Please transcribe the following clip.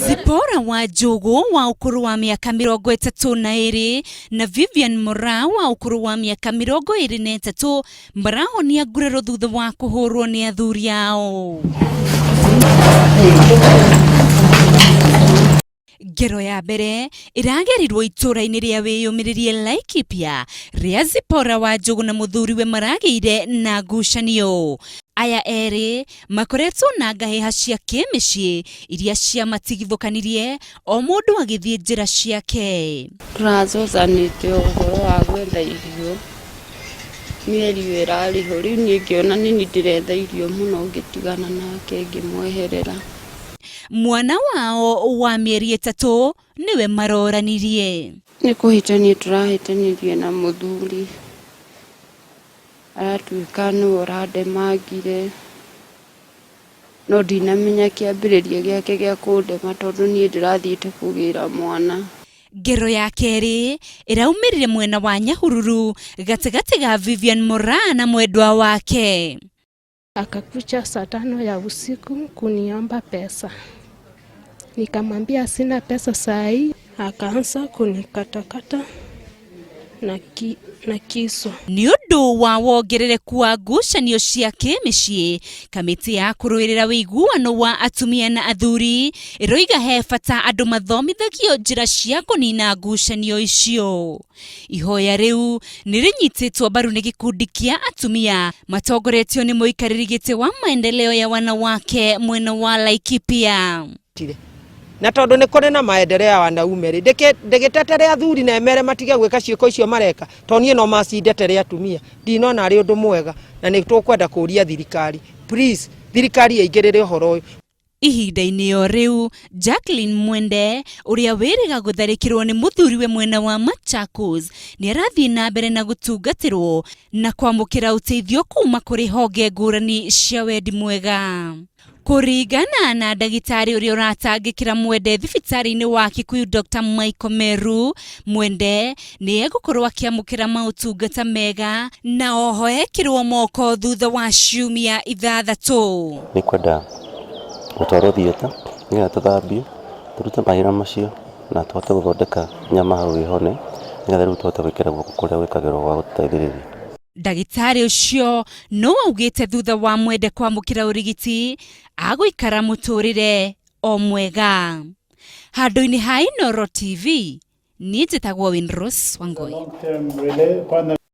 Zipora wa Jogo wa ukuru wa miaka 32 na Vivian Mora wa ukuru wa miaka 23 marahonia nguraro thutha wa kuhurwo ni athuri ao. Ngero ya mbere iragerirwo itura-ini ria wiyumiririe Laikipia ria Zipora wa Jogo na muthuriwe marageire na ngucanio. Aya eeri makoretwo na ngaheha cia kimucii iria cia matigithukanirie o mundu agithie njira ciake. Turazozanite uhoro wa gwetha irio mieri irariho riu ningiona nini ndiretha irio muno ngitigana nake ngimweherera. Mwana wao wa mieri 3 niwe maroranirie. Ni kuhitania turahitanirie na muthuri aratuika ni urade magire no dinamenya kiambiririe giake gia kundema tondu nie ndirathiite kugira mwana. Ngero ya keri iraumirire mwena wa Nyahururu gatigati ga Vivian Mora na mwendwa wake. Akakuja saa 5 ya usiku kuniomba pesa. Nikamwambia sina pesa saa hii, akaanza kunikatakata na kisu. Ni undu wa wongerereku wa ngucanio cia kimucii, kamiti ya kuruirira wiguano wa atumia na athuri iroiga he bata andu mathomithagio njira cia kunina ngucanio icio. Ihoya riu nirinyititwo mbaru ni gikundi kia atumia matongoretio ni muikariri giti wa maendeleo ya wanawake mwena wa Laikipia. Na tondu ni kuri na maendeleo ya wanaume ri ndigitetere athuri na emere matige gwika ciiko icio mareka tonie no macindetere atumia ndinona ari undu mwega na ni tukwenda kuria thirikari please thirikari yaingirire uhoro uyu. Ihinda-ini yo riu Jacqueline Mwende uria wiriga gutharikirwo ni muthuriwe mwena wa Machakos ni arathie na mbere na gutungatirwo na kwamukira uteithio kuma kuri honge ngurani cia wendi mwega. Kuringana na ndagitari uria uratangikira Mwende thibitari-ini wa Kikuyu Dr. Michael Meru, Mwende ni egukorwo akiamukira mautungata mega na oho ekirwo moko thutha wa ciumia 6. Ni kwenda gutwarwo thieta nigetha tuthambio turute mahira macio na tuhote guthondeka nyama hau ihone nigetha riu tuhote gwikira guoko kuria gwikagirwo gwa guteithiriria. Ndagitari ucio no augite thutha wa Mwende kwamukira urigiti aguikara muturire o mwega. Handu-ini ha Inooro TV ni njitagwo winrose wangui.